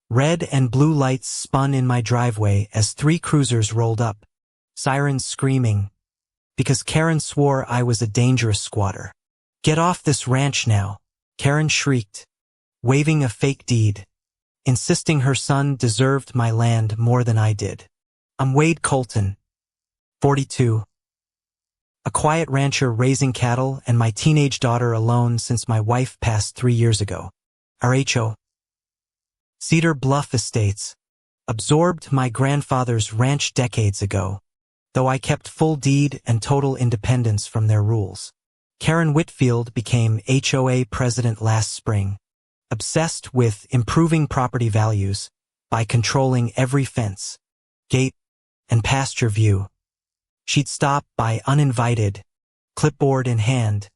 Red and blue lights spun in my driveway as 3 cruisers rolled up, sirens screaming, because Karen swore I was a dangerous squatter. "Get off this ranch now," Karen shrieked, waving a fake deed, insisting her son deserved my land more than I did. I'm Wade Colton, 42, a quiet rancher raising cattle and my teenage daughter alone since my wife passed 3 years ago. Our HOA, Cedar Bluff Estates, absorbed my grandfather's ranch decades ago, though I kept full deed and total independence from their rules. Karen Whitfield became HOA president last spring, obsessed with improving property values by controlling every fence, gate, and pasture view. She'd stop by uninvited, clipboard in hand,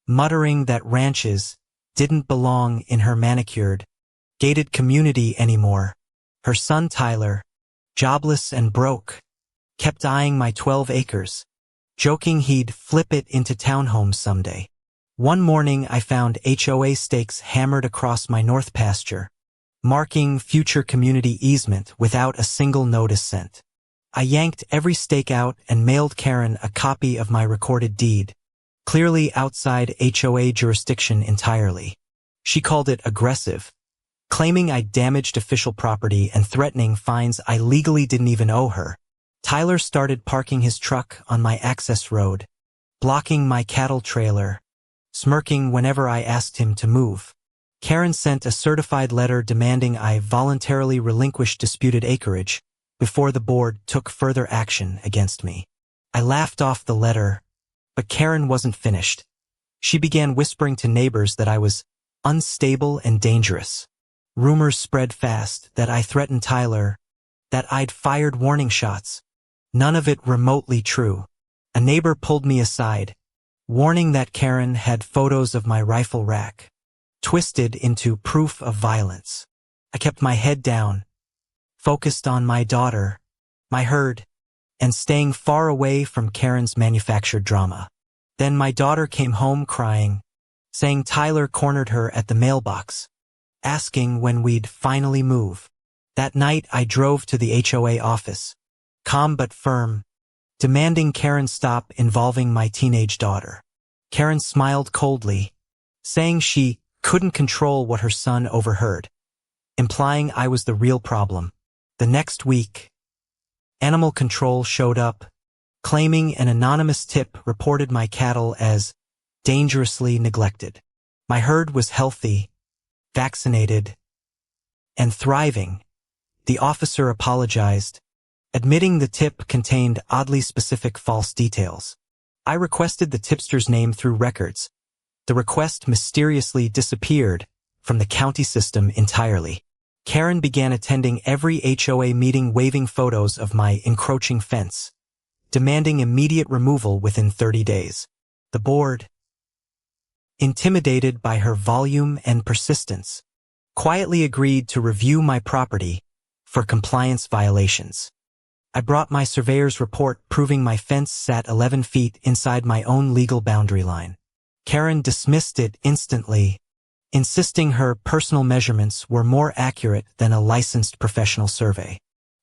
muttering that ranches didn't belong in her manicured, gated community anymore. Her son Tyler, jobless and broke, kept eyeing my 12 acres, joking he'd flip it into townhomes someday. One morning I found HOA stakes hammered across my north pasture, marking future community easement without a single notice sent. I yanked every stake out and mailed Karen a copy of my recorded deed, clearly outside HOA jurisdiction entirely. She called it aggressive, claiming I damaged official property and threatening fines I legally didn't even owe her. Tyler started parking his truck on my access road, blocking my cattle trailer, smirking whenever I asked him to move. Karen sent a certified letter demanding I voluntarily relinquish disputed acreage before the board took further action against me. I laughed off the letter, but Karen wasn't finished. She began whispering to neighbors that I was unstable and dangerous. Rumors spread fast that I threatened Tyler, that I'd fired warning shots. None of it remotely true. A neighbor pulled me aside, warning that Karen had photos of my rifle rack, twisted into proof of violence. I kept my head down, focused on my daughter, my herd, and staying far away from Karen's manufactured drama. Then my daughter came home crying, saying Tyler cornered her at the mailbox, asking when we'd finally move. That night I drove to the HOA office, calm but firm, demanding Karen stop involving my teenage daughter. Karen smiled coldly, saying she couldn't control what her son overheard, implying I was the real problem. The next week, animal control showed up, claiming an anonymous tip reported my cattle as dangerously neglected. My herd was healthy, vaccinated, and thriving. The officer apologized, admitting the tip contained oddly specific false details. I requested the tipster's name through records. The request mysteriously disappeared from the county system entirely. Karen began attending every HOA meeting waving photos of my encroaching fence, demanding immediate removal within 30 days. The board, intimidated by her volume and persistence, quietly agreed to review my property for compliance violations. I brought my surveyor's report proving my fence sat 11 feet inside my own legal boundary line. Karen dismissed it instantly, insisting her personal measurements were more accurate than a licensed professional survey.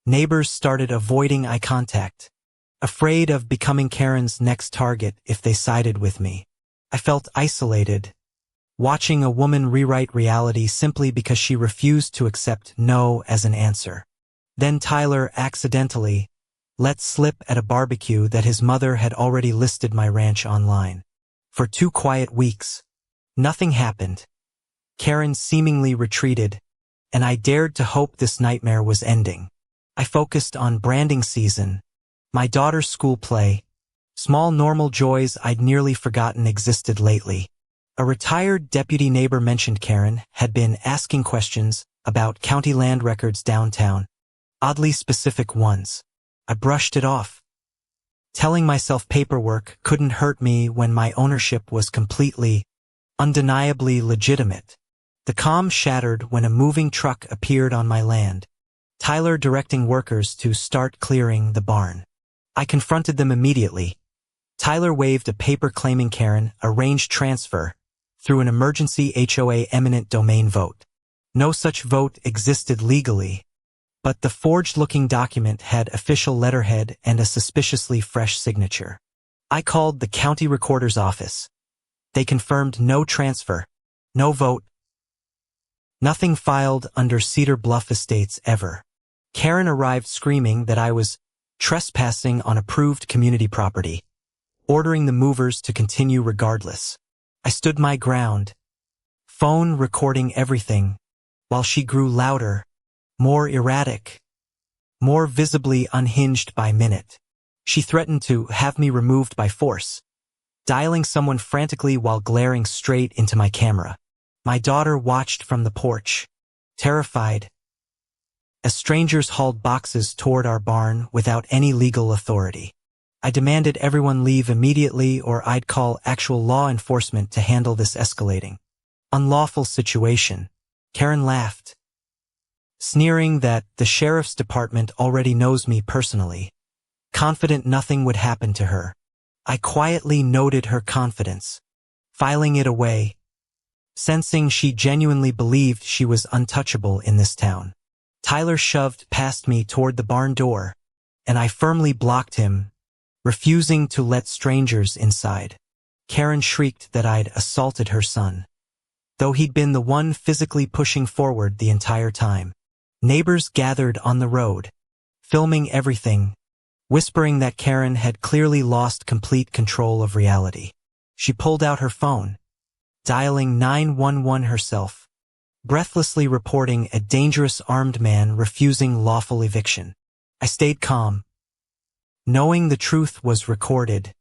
Neighbors started avoiding eye contact, afraid of becoming Karen's next target if they sided with me. I felt isolated, watching a woman rewrite reality simply because she refused to accept no as an answer. Then Tyler accidentally let slip at a barbecue that his mother had already listed my ranch online. For 2 quiet weeks, nothing happened. Karen seemingly retreated, and I dared to hope this nightmare was ending. I focused on branding season, my daughter's school play, small normal joys I'd nearly forgotten existed lately. A retired deputy neighbor mentioned Karen had been asking questions about county land records downtown, oddly specific ones. I brushed it off, telling myself paperwork couldn't hurt me when my ownership was completely, undeniably legitimate. The calm shattered when a moving truck appeared on my land, Tyler directing workers to start clearing the barn. I confronted them immediately. Tyler waved a paper claiming Karen arranged transfer through an emergency HOA eminent domain vote. No such vote existed legally, but the forged-looking document had official letterhead and a suspiciously fresh signature. I called the county recorder's office. They confirmed no transfer, no vote, nothing filed under Cedar Bluff Estates ever. Karen arrived screaming that I was trespassing on approved community property, ordering the movers to continue regardless. I stood my ground, phone recording everything, while she grew louder, more erratic, more visibly unhinged by minute. She threatened to have me removed by force, dialing someone frantically while glaring straight into my camera. My daughter watched from the porch, terrified, as strangers hauled boxes toward our barn without any legal authority. I demanded everyone leave immediately or I'd call actual law enforcement to handle this escalating, unlawful situation. Karen laughed, sneering that the sheriff's department already knows me personally, confident nothing would happen to her. I quietly noted her confidence, filing it away, sensing she genuinely believed she was untouchable in this town. Tyler shoved past me toward the barn door, and I firmly blocked him, refusing to let strangers inside. Karen shrieked that I'd assaulted her son, though he'd been the one physically pushing forward the entire time. Neighbors gathered on the road, filming everything, whispering that Karen had clearly lost complete control of reality. She pulled out her phone, dialing 911 herself, breathlessly reporting a dangerous armed man refusing lawful eviction. I stayed calm, knowing the truth was recorded,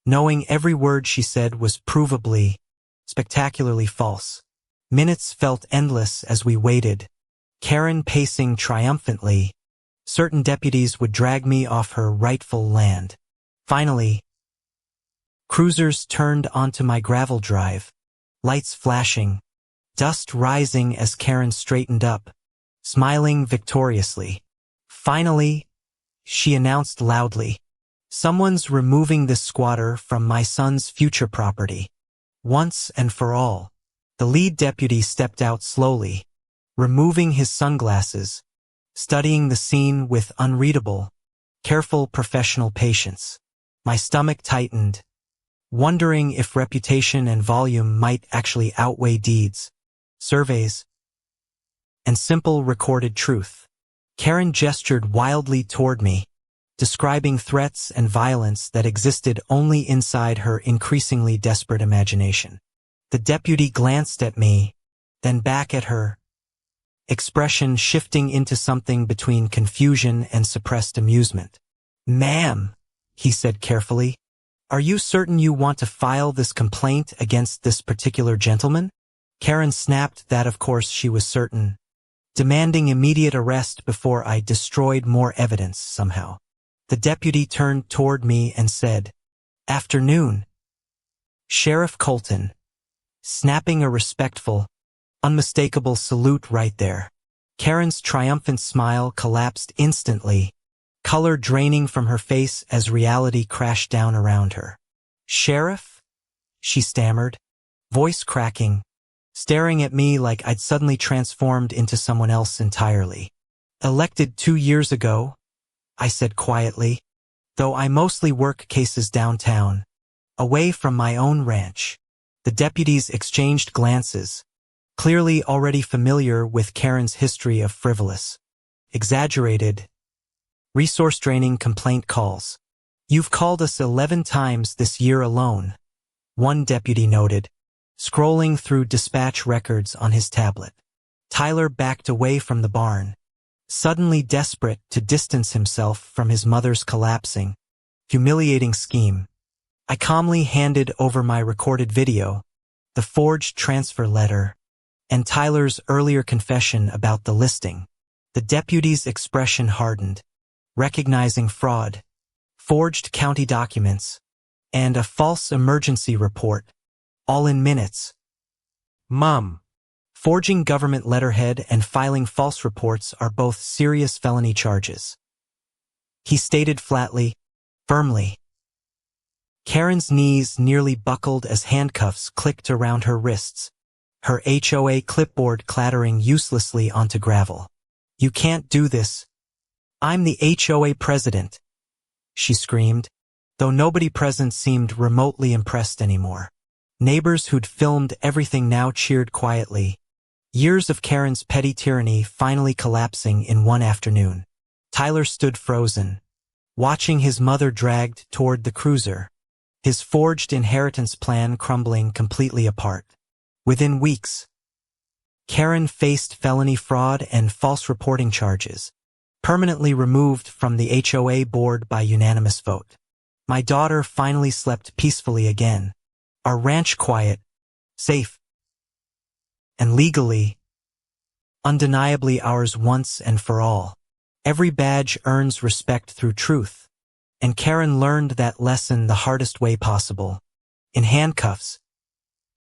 knowing every word she said was provably, spectacularly false. Minutes felt endless as we waited, Karen pacing triumphantly. Certain deputies would drag me off her rightful land. Finally, cruisers turned onto my gravel drive, lights flashing, dust rising as Karen straightened up, smiling victoriously. Finally, she announced loudly, "Someone's removing this squatter from my son's future property, once and for all." The lead deputy stepped out slowly, removing his sunglasses, studying the scene with unreadable, careful professional patience. My stomach tightened, wondering if reputation and volume might actually outweigh deeds, surveys, and simple recorded truth. Karen gestured wildly toward me, describing threats and violence that existed only inside her increasingly desperate imagination. The deputy glanced at me, then back at her, expression shifting into something between confusion and suppressed amusement. "Ma'am," he said carefully, "are you certain you want to file this complaint against this particular gentleman?" Karen snapped that of course she was certain, demanding immediate arrest before I destroyed more evidence somehow. The deputy turned toward me and said, "Afternoon, Sheriff Colton," snapping a respectful, unmistakable salute right there. Karen's triumphant smile collapsed instantly, color draining from her face as reality crashed down around her. "Sheriff?" she stammered, voice cracking, staring at me like I'd suddenly transformed into someone else entirely. "Elected 2 years ago," I said quietly, "though I mostly work cases downtown, away from my own ranch." The deputies exchanged glances, clearly already familiar with Karen's history of frivolous, exaggerated, resource-draining complaint calls. "You've called us 11 times this year alone," one deputy noted, scrolling through dispatch records on his tablet. Tyler backed away from the barn, suddenly desperate to distance himself from his mother's collapsing, humiliating scheme. I calmly handed over my recorded video, the forged transfer letter, and Tyler's earlier confession about the listing. The deputy's expression hardened, recognizing fraud, forged county documents, and a false emergency report, all in minutes. "Mom, forging government letterhead and filing false reports are both serious felony charges," he stated flatly, firmly. Karen's knees nearly buckled as handcuffs clicked around her wrists, her HOA clipboard clattering uselessly onto gravel. "You can't do this. I'm the HOA president," she screamed, though nobody present seemed remotely impressed anymore. Neighbors who'd filmed everything now cheered quietly, years of Karen's petty tyranny finally collapsing in one afternoon. Tyler stood frozen, watching his mother dragged toward the cruiser, his forged inheritance plan crumbling completely apart. Within weeks, Karen faced felony fraud and false reporting charges, permanently removed from the HOA board by unanimous vote. My daughter finally slept peacefully again, our ranch quiet, safe, and legally, undeniably ours once and for all. Every badge earns respect through truth, and Karen learned that lesson the hardest way possible, in handcuffs,